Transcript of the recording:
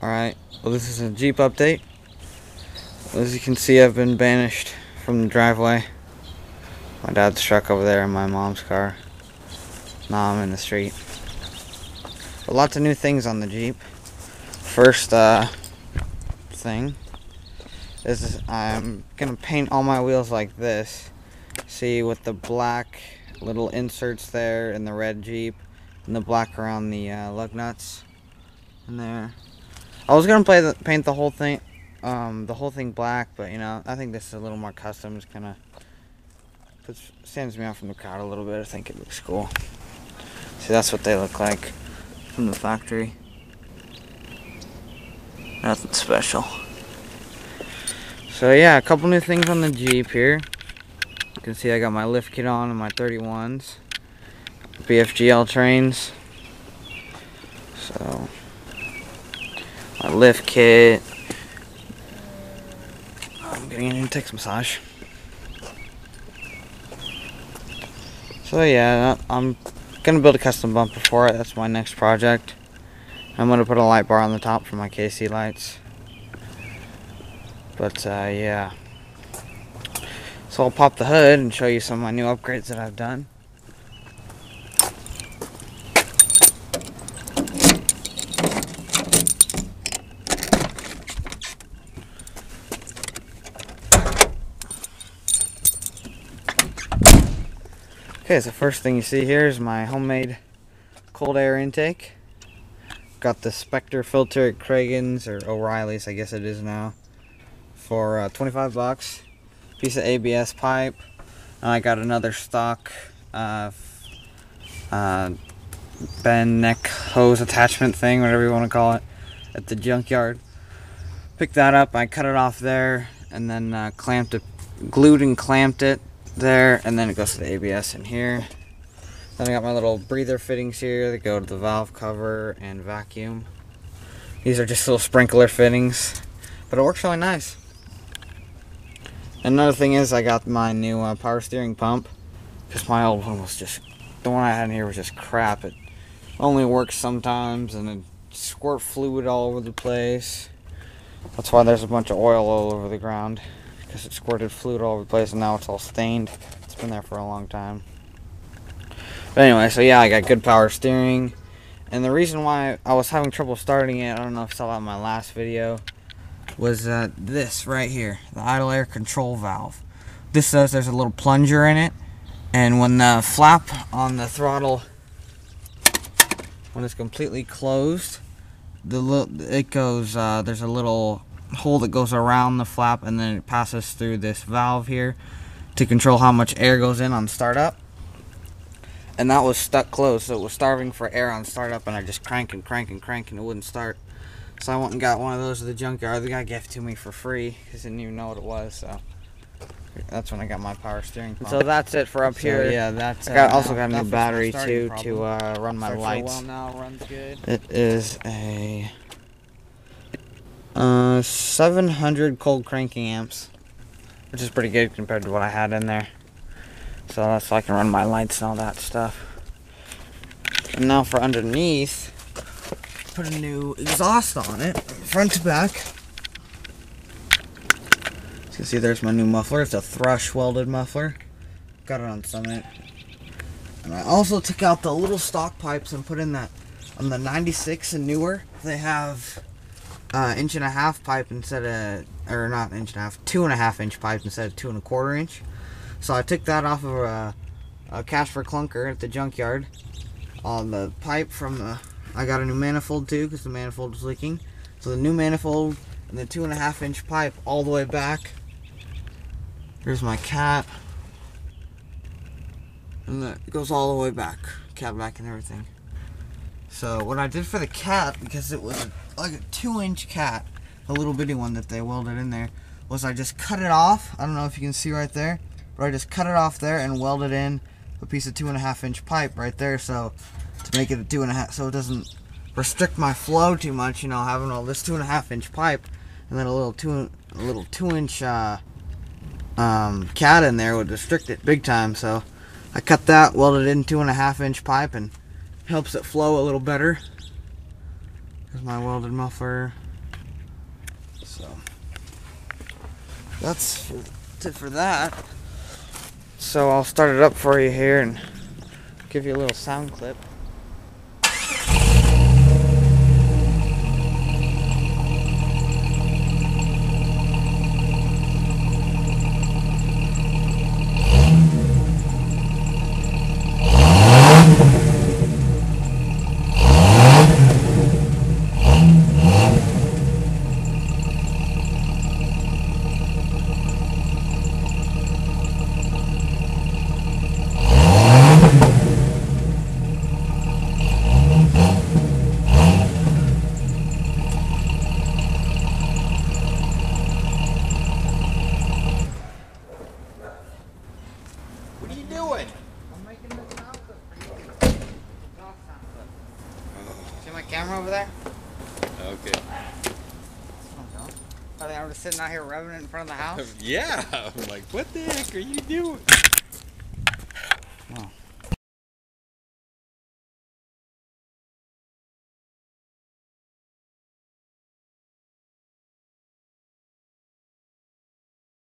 Alright, well, this is a Jeep update. As you can see, I've been banished from the driveway. My dad's truck over there and my mom's car. Now I'm in the street. But lots of new things on the Jeep. First thing is I'm gonna paint all my wheels like this. See, with the black little inserts there in the red Jeep and the black around the lug nuts in there. I was gonna paint the whole thing black, but you know, I think this is a little more custom. Just kind of stands me out from the crowd a little bit. I think it looks cool. See, that's what they look like from the factory. Nothing special. So yeah, a couple new things on the Jeep here. You can see I got my lift kit on and my 31s. BFGL trains. So my lift kit. I'm getting an Intex massage. So yeah, I'm gonna build a custom bumper for it. That's my next project. I'm gonna put a light bar on the top for my KC lights. But yeah. So I'll pop the hood and show you some of my new upgrades that I've done. Okay, so first thing you see here is my homemade cold air intake. Got the Spectre filter at Kragen's, or O'Reilly's I guess it is now, for 25 bucks. Piece of ABS pipe. And I got another stock bend neck hose attachment thing, whatever you want to call it, at the junkyard. Picked that up, I cut it off there, and then glued and clamped it there, and then it goes to the ABS in here. Then I got my little breather fittings here that go to the valve cover and vacuum. These are just little sprinkler fittings, but it works really nice. Another thing is I got my new power steering pump, because my old one was just, the one I had in here was just crap. It only works sometimes, and it squirt fluid all over the place. That's why there's a bunch of oil all over the ground, because it squirted fluid all over the place, and now it's all stained. It's been there for a long time. But anyway, so yeah, I got good power steering. And the reason why I was having trouble starting it, I don't know if you saw that in my last video, was this right here, the idle air control valve. This says there's a little plunger in it, and when the flap on the throttle, when it's completely closed, it goes, there's a little hole that goes around the flap, and then it passes through this valve here to control how much air goes in on startup. And that was stuck closed, so it was starving for air on startup, and I just crank and it wouldn't start. So I went and got one of those at the junkyard. The guy gave it to me for free because he didn't even know what it was. So that's when I got my power steering pump. So that's it for up here. Yeah, that's. I also got a new battery too to run my lights. Now, runs good. It is a 700 cold cranking amps, which is pretty good compared to what I had in there. So that's so I can run my lights and all that stuff. And now for underneath, put a new exhaust on it, front to back. As you can see, there's my new muffler. It's a thrush welded muffler. Got it on Summit. And I also took out the little stock pipes and put in that on the 96 and newer. They have 1.5-inch pipe instead of, or not 1.5-inch, 2.5-inch pipe instead of 2.25-inch. So I took that off of a cash for clunker at the junkyard. On the pipe from the, I got a new manifold too, because the manifold was leaking. So the new manifold and the 2.5-inch pipe all the way back. Here's my cat. And it goes all the way back. Cat back and everything. So what I did for the cat, because it was like a 2-inch cat, a little bitty one that they welded in there, was I just cut it off. I don't know if you can see right there, but I just cut it off there and welded in a piece of 2.5-inch pipe right there, so to make it a 2.5, so it doesn't restrict my flow too much, you know, having all this 2.5-inch pipe and then a little 2-inch cat in there would restrict it big time. So I cut that, welded in 2.5-inch pipe, and helps it flow a little better. There's my welded muffler. So that's it for that. So I'll start it up for you here and give you a little sound clip. What are you doing? I'm making this sound clip for you. Sound clip. See my camera over there? Okay. I think I'm just sitting out here revving it in front of the house. Yeah. I'm like, what the heck are you doing?